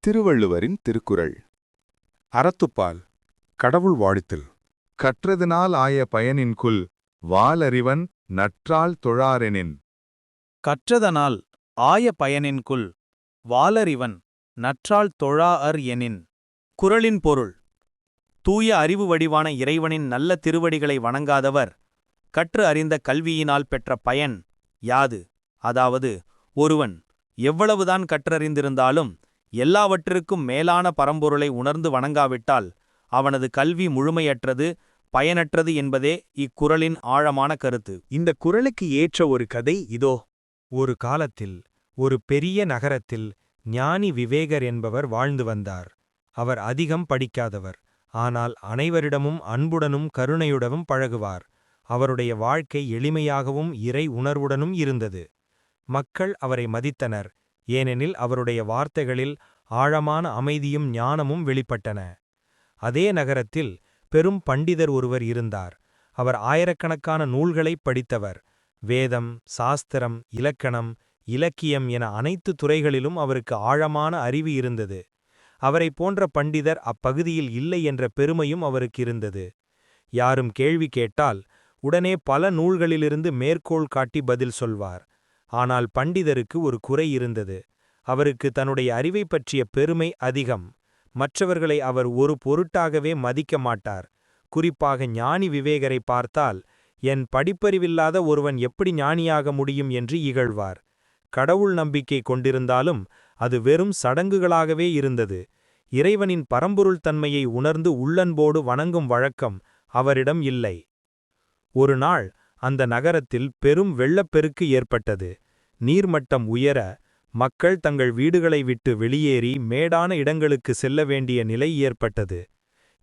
திருவள்ளுவரின் திருக்குறள். அறத்துப்பால். கடவுள் வாழ்த்தில். கற்றதுனால் ஆய பயனின்குல் வாலறிவன் நற்றால் தொழாரெனின். கற்றதனால் ஆய பயனின்குல் வாலறிவன் நற்றால் தொழாஅர் எனின். குறளின் பொருள்: தூய அறிவு வடிவான இறைவனின் நல்ல திருவடிகளை வணங்காதவர் கற்று அறிந்த கல்வியினால் பெற்ற பயன் யாது? அதாவது, ஒருவன் எவ்வளவுதான் கற்றறிந்திருந்தாலும் எல்லாவற்றிற்கும் மேலான பரம்பொருளை உணர்ந்து வணங்காவிட்டால் அவனது கல்வி முழுமையற்றது, பயனற்றது என்பதே இக்குறளின் ஆழமான கருத்து. இந்த குறளுக்கு ஏற்ற ஒரு கதை இதோ. ஒரு காலத்தில் ஒரு பெரிய நகரத்தில் ஞானி விவேகர் என்பவர் வாழ்ந்து வந்தார். அவர் அதிகம் படிக்காதவர், ஆனால் அனைவரிடமும் அன்புடனும் கருணையுடனும் பழகுவார். அவருடைய வாழ்க்கை எளிமையாகவும் இறை உணர்வுடனும் இருந்தது. மக்கள் அவரை மதித்தனர், ஏனெனில் அவருடைய வார்த்தைகளில் ஆழமான அமைதியும் ஞானமும் வெளிப்பட்டன. அதே நகரத்தில் பெரும் பண்டிதர் ஒருவர் இருந்தார். அவர் ஆயிரக்கணக்கான நூல்களைப் படித்தவர். வேதம், சாஸ்திரம், இலக்கணம், இலக்கியம் என அனைத்து துறைகளிலும் அவருக்கு ஆழமான அறிவு இருந்தது. அவரைப் போன்ற பண்டிதர் அப்பகுதியில் இல்லை என்ற பெருமையும் அவருக்கு இருந்தது. யாரும் கேள்வி கேட்டால் உடனே பல நூல்களிலிருந்து மேற்கோள் காட்டி பதில் சொல்வார். ஆனால் பண்டிதருக்கு ஒரு குறை இருந்தது. அவருக்கு தன்னுடைய அறிவை பற்றிய பெருமை அதிகம். மற்றவர்களை அவர் ஒரு பொருட்டாகவே மதிக்க மாட்டார். குறிப்பாக ஞானி விவேகரை பார்த்தால், என் படிப்பறிவில்லாத ஒருவன் எப்படி ஞானியாக முடியும் என்று இகழ்வார். கடவுள் நம்பிக்கை கொண்டிருந்தாலும் அது வெறும் சடங்குகளாகவே இருந்தது. இறைவனின் பரம்பொருள் தன்மையை உணர்ந்து உள்ளன்போடு வணங்கும் வழக்கம் அவரிடம் இல்லை. ஒரு நாள் அந்த நகரத்தில் பெரும் வெள்ளப்பெருக்கு ஏற்பட்டது. நீர்மட்டம் உயர மக்கள் தங்கள் வீடுகளை விட்டு வெளியேறி மேடான இடங்களுக்கு செல்ல வேண்டிய நிலை ஏற்பட்டது.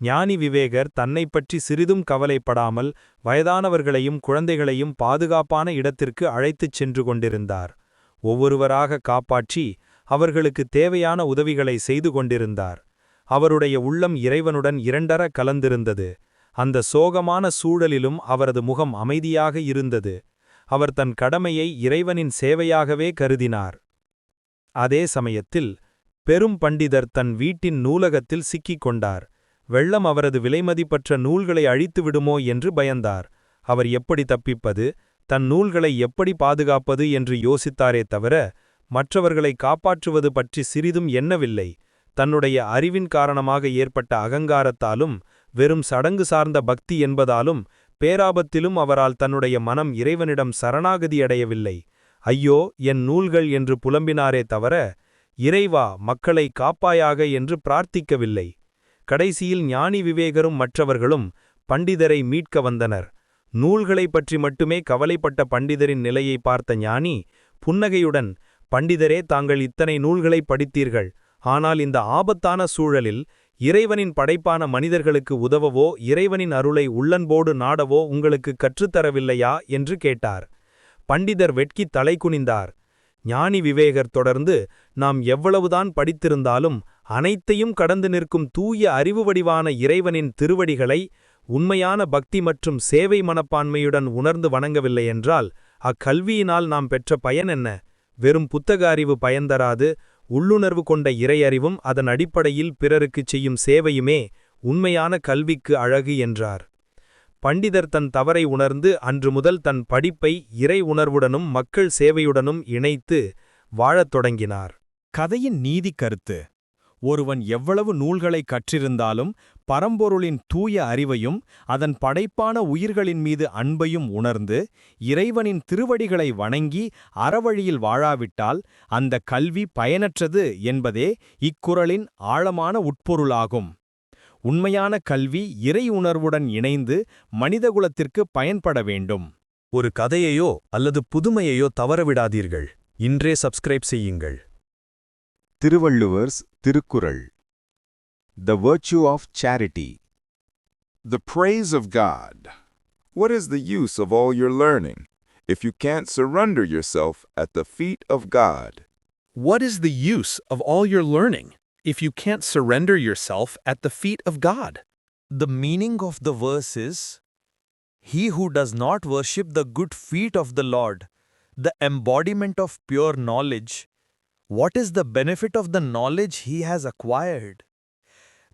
ஞானி விவேகர் தன்னைப் பற்றி சிறிதும் கவலைப்படாமல் வயதானவர்களையும் குழந்தைகளையும் பாதுகாப்பான இடத்திற்கு அழைத்துச் சென்று கொண்டிருந்தார். ஒவ்வொருவராக காப்பாற்றி அவர்களுக்கு தேவையான உதவிகளை செய்து கொண்டிருந்தார். அவருடைய உள்ளம் இறைவனுடன் இரண்டர கலந்திருந்தது. அந்த சோகமான சூழலிலும் அவரது முகம் அமைதியாக இருந்தது. அவர் தன் கடமையை இறைவனின் சேவையாகவே கருதினார். அதே சமயத்தில் பெரும் பண்டிதர் தன் வீட்டின் நூலகத்தில் சிக்கிக் கொண்டார். வெள்ளம் அவரது விலைமதிப்பற்ற நூல்களை அழித்துவிடுமோ என்று பயந்தார். அவர் எப்படி தப்பிப்பது, தன் நூல்களை எப்படி பாதுகாப்பது என்று யோசித்தாரே தவிர மற்றவர்களை காப்பாற்றுவது பற்றி சிறிதும் எண்ணவில்லை. தன்னுடைய அறிவின் காரணமாக ஏற்பட்ட அகங்காரத்தாலும் வெறும் சடங்கு சார்ந்த பக்தி என்பதாலும் பேராபத்திலும் அவரால் தன்னுடைய மனம் இறைவனிடம் சரணாகதியடையவில்லை. ஐயோ, என் நூல்கள் என்று புலம்பினாரே தவிர இறைவா, மக்களை காப்பாயாக என்று பிரார்த்திக்கவில்லை. கடைசியில் ஞானி விவேகரும் மற்றவர்களும் பண்டிதரை மீட்க வந்தனர். நூல்களை பற்றி மட்டுமே கவலைப்பட்ட பண்டிதரின் நிலையை பார்த்த ஞானி புன்னகையுடன், பண்டிதரே, தாங்கள் இத்தனை நூல்களை படித்தீர்கள், ஆனால் இந்த ஆபத்தான சூழலில் இறைவனின் படைப்பான மனிதர்களுக்கு உதவவோ இறைவனின் அருளை உள்ளன்போடு நாடவோ உங்களுக்கு கற்றுத்தரவில்லையா என்று கேட்டார். பண்டிதர் வெட்கி தலை குனிந்தார். ஞானி விவேகர் தொடர்ந்து, நாம் எவ்வளவுதான் படித்திருந்தாலும் அனைத்தையும் கடந்து நிற்கும் தூய அறிவு வடிவான இறைவனின் திருவடிகளை உண்மையான பக்தி மற்றும் சேவை மனப்பான்மையுடன் உணர்ந்து வணங்கவில்லை என்றால் அக்கல்வியினால் நாம் பெற்ற பயன் என்ன? வெறும் புத்தக அறிவு பயன்தராது. உள்ளுணர்வு கொண்ட இறையறிவும் அதன் அடிப்படையில் பிறருக்குச் செய்யும் சேவையுமே உண்மையான கல்விக்கு அழகு என்றார். பண்டிதர் தன் தவறை உணர்ந்து அன்று முதல் தன் படிப்பை இறை உணர்வுடனும் மக்கள் சேவையுடனும் இணைத்து வாழத் தொடங்கினார். கதையின் நீதி கருத்து: ஒருவன் எவ்வளவு நூல்களை கற்றிருந்தாலும் பரம்பொருளின் தூய அறிவையும் அதன் படைப்பான உயிர்களின் மீது அன்பையும் உணர்ந்து இறைவனின் திருவடிகளை வணங்கி அறவழியில் வாழாவிட்டால் அந்த கல்வி பயனற்றது என்பதே இக்குறளின் ஆழமான உட்பொருளாகும். உண்மையான கல்வி இறை உணர்வுடன் இணைந்து மனிதகுலத்திற்கு பயன்பட வேண்டும். ஒரு கதையையோ அல்லது புதுமையையோ தவறவிடாதீர்கள். இன்றே சப்ஸ்கிரைப் செய்யுங்கள். திருவள்ளுவர்ஸ் Thirukkural. The virtue of charity. The praise of God. What is the use of all your learning if you can't surrender yourself at the feet of God? What is the use of all your learning if you can't surrender yourself at the feet of God? The meaning of the verse is, he who does not worship the good feet of the Lord, the embodiment of pure knowledge, What is the benefit of the knowledge he has acquired?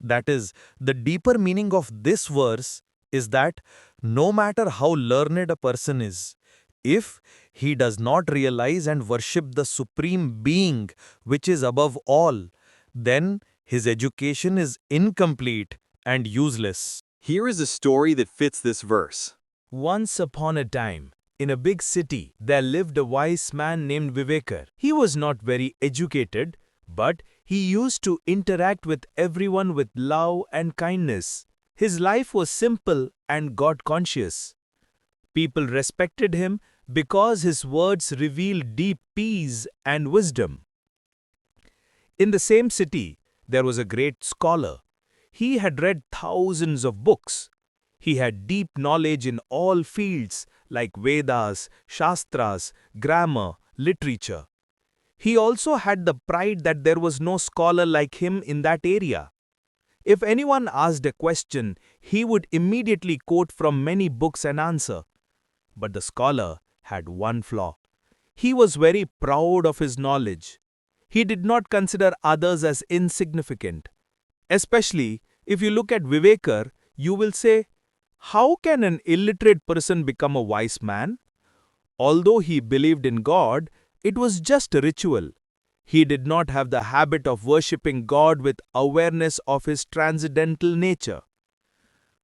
That is, the deeper meaning of this verse is that no matter how learned a person is, if he does not realize and worship the Supreme Being which is above all, then his education is incomplete and useless. Here is a story that fits this verse. Once upon a time, in a big city, there lived a wise man named Vivekar. He was not very educated, but he used to interact with everyone with love and kindness. His life was simple and God-conscious. People respected him because his words revealed deep peace and wisdom. In the same city, there was a great scholar. He had read thousands of books. He had deep knowledge in all fields like Vedas, Shastras, grammar, literature. He also had the pride that there was no scholar like him in that area. If anyone asked a question, he would immediately quote from many books and answer. But the scholar had one flaw. He was very proud of his knowledge. He did not consider others as insignificant. Especially if you look at Vivekar, you will say, how can an illiterate person become a wise man? Although he believed in God, it was just a ritual. He did not have the habit of worshipping God with awareness of his transcendental nature.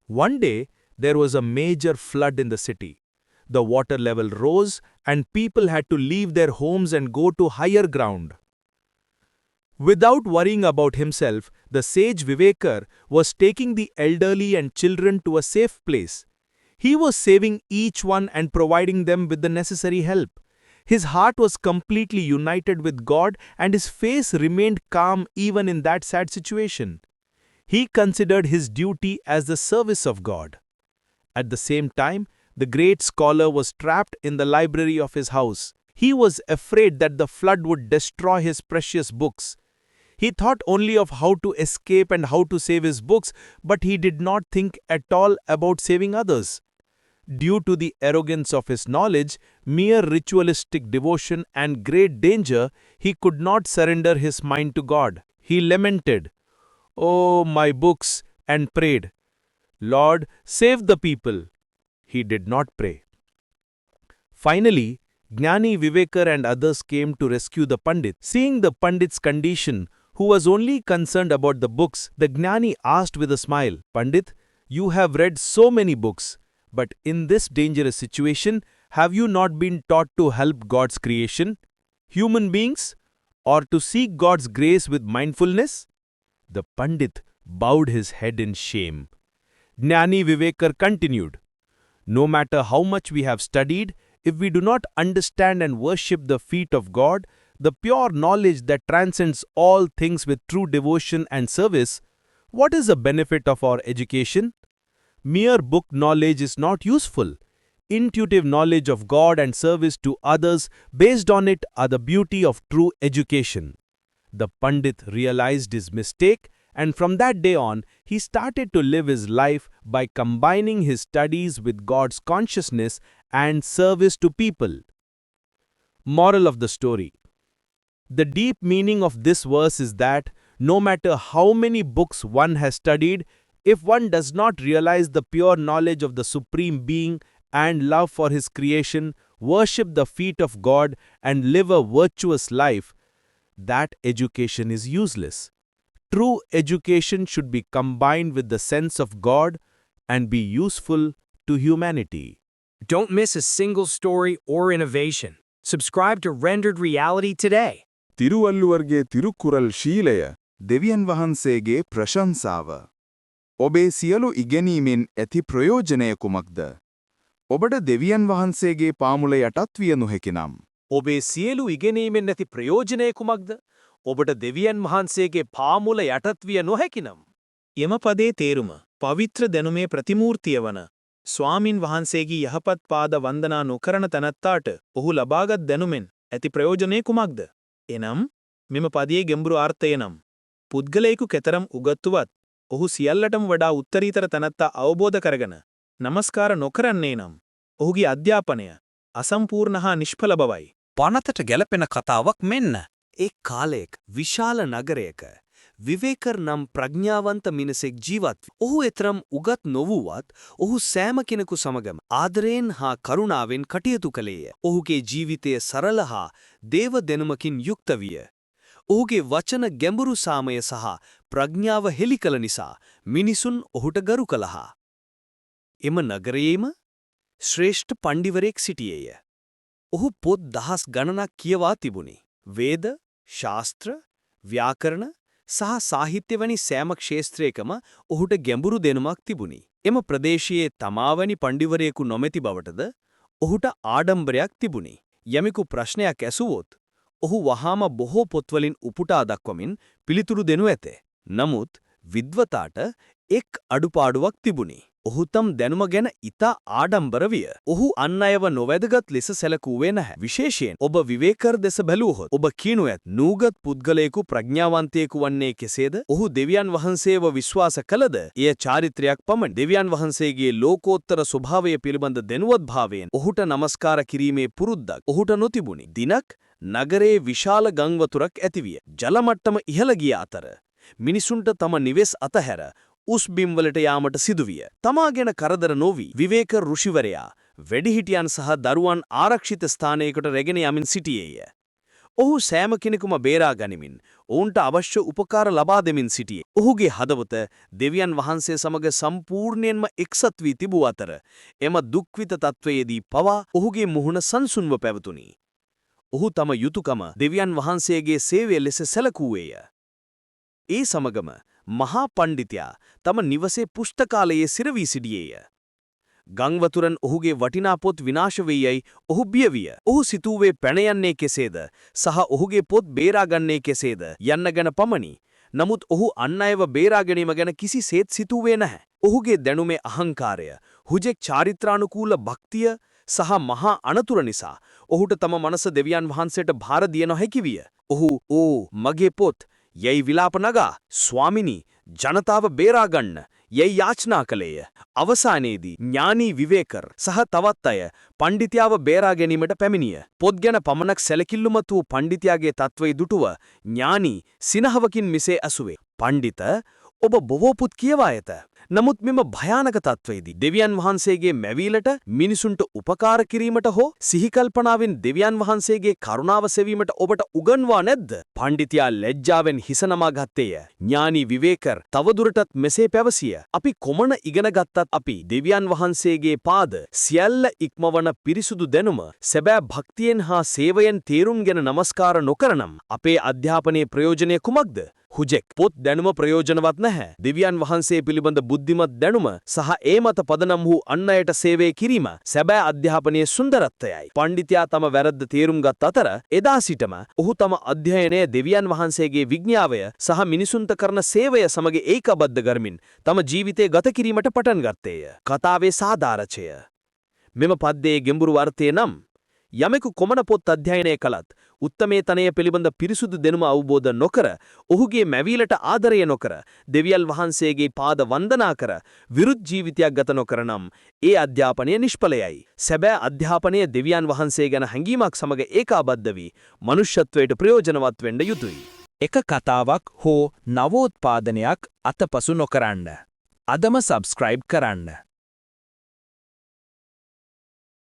One day, there was a major flood in the city. The water level rose and people had to leave their homes and go to higher ground. Without worrying about himself, the sage Vivekar was taking the elderly and children to a safe place. He was saving each one and providing them with the necessary help. His heart was completely united with God and his face remained calm even in that sad situation. He considered his duty as the service of God. At the same time, the great scholar was trapped in the library of his house. He was afraid that the flood would destroy his precious books. He thought only of how to escape and how to save his books, but he did not think at all about saving others. Due to the arrogance of his knowledge, mere ritualistic devotion and great danger, he could not surrender his mind to God. He lamented, "Oh, my books," and prayed, "Lord, save the people." He did not pray. Finally, Jnani Vivekar and others came to rescue the Pandit. Seeing the Pandit's condition, who was only concerned about the books, the Jnani asked with a smile, "Pandit, you have read so many books, but in this dangerous situation, have you not been taught to help God's creation, human beings, or to seek God's grace with mindfulness?" The Pandit bowed his head in shame. Jnani Vivekar continued, "No matter how much we have studied, if we do not understand and worship the feet of God, the pure knowledge that transcends all things with true devotion and service, what is the benefit of our education? Mere book knowledge is not useful. Intuitive knowledge of God and service to others based on it are the beauty of true education." The Pandit realized his mistake, and from that day on, he started to live his life by combining his studies with God's consciousness and service to people. Moral of the story: the deep meaning of this verse is that no matter how many books one has studied, if one does not realize the pure knowledge of the Supreme Being and love for His creation, worship the feet of God, and live a virtuous life, that education is useless. True education should be combined with the sense of God and be useful to humanity. Don't miss a single story or innovation. Subscribe to Rendered Reality today. ತಿರುವಲ್ಲುವರ್ಗೆ Tirukkural ಶೀಲೆಯ දෙවියන් වහන්සේගේ ප්‍රශංසාව. ඔබේ සියලු ඉගෙනීමෙන් ඇති ප්‍රයෝජනය කුමක්ද? ඔබට දෙවියන් වහන්සේගේ පාමුල යටත් විය නොහැකිනම්. ඔබේ සියලු ඉගෙනීමෙන් නැති ප්‍රයෝජනය කුමක්ද? ඔබට දෙවියන් වහන්සේගේ පාමුල යටත් විය නොහැකිනම්. යම පදේ තේරුම පවිත්‍ර දැනුමේ ප්‍රතිමූර්තිය වන ස්වාමින් වහන්සේගේ යහපත් පාද වන්දනා නොකරන තැනැත්තාට ඔහු ලබාගත් දැනුමෙන් ඇති ප්‍රයෝජනය කුමක්ද? එනම් මෙම පදයේ ගැඹුරු අර්ථය නම් පුද්ගලයෙකු කෙතරම් උගත්තුවත් ඔහු සියල්ලටම වඩා උත්තරීතර තැනැත්තා අවබෝධ කරගෙන නමස්කාර නොකරන්නේ නම් ඔහුගේ අධ්‍යාපනය අසම්පූර්ණ හා නිෂ්ඵල බවයි. පනතට ගැලපෙන කතාවක් මෙන්න. එක් කාලයක විශාල නගරයක විවේකර් නම් ප්‍රඥාවන්ත මිනිසෙක් ජීවත් වී. ඔහු එතරම් උගත් නොවුවත් ඔහු සෑම කෙනෙකු සමගම ආදරයෙන් හා කරුණාවෙන් කටයුතු කළේය. ඔහුගේ ජීවිතය සරල හා දේව දෙනුමකින් යුක්ත විය. ඔහුගේ වචන ගැඹුරු සාමය සහ ප්‍රඥාව හෙළි කළ නිසා මිනිසුන් ඔහුට ගරු කළහා. එම නගරයේම ශ්‍රේෂ්ඨ පණ්ඩිවරයෙක් සිටියේය. ඔහු පොත් දහස් ගණනක් කියවා තිබුණි. වේද, ශාස්ත්‍ර, ව්‍යාකරණ සහ සාහිත්‍ය වැනි සෑම ක්ෂේත්‍රයකම ඔහුට ගැඹුරු දෙනුමක් තිබුණි. එම ප්‍රදේශයේ තමාවැනි පණ්ඩිවරයෙකු නොමැති බවටද ඔහුට ආඩම්බරයක් තිබුණි. යමෙකු ප්‍රශ්නයක් ඇසුවොත් ඔහු වහාම බොහෝ පොත්වලින් උපුටා දක්වමින් පිළිතුරු දෙනු ඇත. නමුත් විද්වතාට එක් අඩුපාඩුවක් තිබුණි. ඔහු තම දැනුම ගැන ඉතා ආඩම්බර විය. ඔහු අන් අයව නොවැදගත් ලෙස සැලකුවේ නැහැ. විශේෂයෙන් ඔබ විවේකර් දෙස බැලුවහොත් ඔබ කියනු ඇත නූගත් පුද්ගලයෙකු ප්‍රඥාවන්තයෙකු වන්නේ කෙසේද? ඔහු දෙවියන් වහන්සේව විශ්වාස කළද? එය චාරිත්‍රයක් පමණි. දෙවියන් වහන්සේගේ ලෝකෝත්තර ස්වභාවය පිළිබඳ දැනුවත්භාවයෙන් ඔහුට නමස්කාර කිරීමේ පුරුද්දක් ඔහුට නොතිබුණි. දිනක් නගරයේ විශාල ගංවතුරක් ඇතිවිය. ජලමට්ටම ඉහළ ගිය අතර මිනිසුන්ට තම නිවෙස් අතහැර උස් බිම්වලට යාමට සිදුවිය. තමා ගැන කරදර නොවී විවේකර් ඍෂිවරයා වැඩිහිටියන් සහ දරුවන් ආරක්ෂිත ස්ථානයකට රැගෙන යමින් සිටියේය. ඔහු සෑම කෙනෙකුම බේරා ගනිමින් ඔවුන්ට අවශ්‍ය උපකාර ලබා දෙමින් සිටියේ. ඔහුගේ හදවත දෙවියන් වහන්සේ සමග සම්පූර්ණයෙන්ම එක්සත් වී තිබූ අතර එම දුක්විත තත්වයේදී පවා ඔහුගේ මුහුණ සංසුන්ව පැවතුණි. ඔහු තම යුතුයකම දෙවියන් වහන්සේගේ සේවය ලෙස සැලකුවේය. ඒ සමගම මහා පණ්ඩිතයා තම නිවසේ පුස්තකාලයේ සිරවී සිටියේය. ගංවතුරන් ඔහුගේ වටිනා පොත් විනාශ වෙයි ඔහු බිය විය. ඔහු සිතූවේ පැන යන්නේ කෙසේද සහ ඔහුගේ පොත් බේරාගන්නේ කෙසේද යන්න ගැන පමණි. නමුත් ඔහු අන් අයව බේරා ගැනීම ගැන කිසිසේත් සිතූවේ නැහැ. ඔහුගේ දැනුමේ අහංකාරය, හුජෙක් චාරිත්‍රානුකූල භක්තිය සහ මහා අනතුර නිසා ඔහුට තම මනස දෙවියන් වහන්සේට භාර දිය නොහැකි විය. ඔහු "ඕ මගේ පොත්" යයි විලාප නගා "ස්වාමිනී, ජනතාව බේරාගන්න" යයි යාචනා කළේය. අවසානයේදී ඥානී විවේකර් සහ තවත් අය පණ්ඩිතයාව බේරා ගැනීමට පැමිණිය. පොත් ගැන පමණක් සැලකිල්ලුමත් වූ පණ්ඩිතයාගේ තත්වයේ දුටුව ඥානී සිනහවකින් මිසේ ඇසුවේ. "පණ්ඩිත, ඔබ බොහෝ පුත් කියවා ඇත. නමුත් මෙම භයානක තත්වයේදී දෙවියන් වහන්සේගේ මැවීලට, මිනිසුන්ට උපකාර කිරීමට හෝ සිහිකල්පනාවෙන් දෙවියන් වහන්සේගේ කරුණාව සෙවීමට ඔබට උගන්වා නැද්ද?" පණ්ඩිතයා ලැජ්ජාවෙන් හිස නමා ගත්තේය. ඥානී විවේකර් තවදුරටත් මෙසේ පැවසිය. "අපි කොමන ඉගෙන ගත්තත් අපි දෙවියන් වහන්සේගේ පාද සියල්ල ඉක්මවන පිරිසුදු දැනුම, සැබෑ භක්තියෙන් හා සේවයෙන් තේරුම්ගෙන නමස්කාර නොකරනම් අපේ අධ්‍යාපනයේ ප්‍රයෝජනය කුමක්ද? හුජෙක් පොත් දැනුම ප්‍රයෝජනවත් නැහැ. දෙවියන් වහන්සේ පිළිබඳ බුද්ධිමත් දැනුම සහ ඒ මත පදනම් වූ අන් අයට සේවය කිරීම සැබෑ අධ්‍යාපනයේ සුන්දරත්වයයි." පණ්ඩිතයා තම වැරද්ද තේරුම් ගත් අතර එදා සිටම ඔහු තම අධ්‍යයනය දෙවියන් වහන්සේගේ විඥාවය සහ මිනිසුන්ට කරන සේවය සමග ඒකබද්ධ කරමින් තම ජීවිතය ගත කිරීමට පටන් ගත්තේය. කතාවේ සාදාරචය. මෙම පද්‍යයේ ගැඹුරු අර්ථය නම් යමෙකු කොමන පොත් අධ්‍යයනය කළත් උත්තමේ තනය පිළිබඳ පිරිසුදු දෙනුම අවබෝධ නොකර, ඔහුගේ මැවීලට ආදරය නොකර, දෙවියන් වහන්සේගේ පාද වන්දනා කර විරුද්ධ ජීවිතයක් ගත නොකර නම් ඒ අධ්‍යාපනය නිෂ්ඵලයයි. සැබෑ අධ්‍යාපනය දෙවියන් වහන්සේ ගැන හැඟීමක් සමග ඒකාබද්ධ වී මනුෂ්‍යත්වයට ප්‍රයෝජනවත් වෙන්න යුතුයි. එක කතාවක් හෝ නවෝත්පාදනයක් අතපසු නොකරන්න. අදම සබ්ස්ක්‍රයිබ් කරන්න.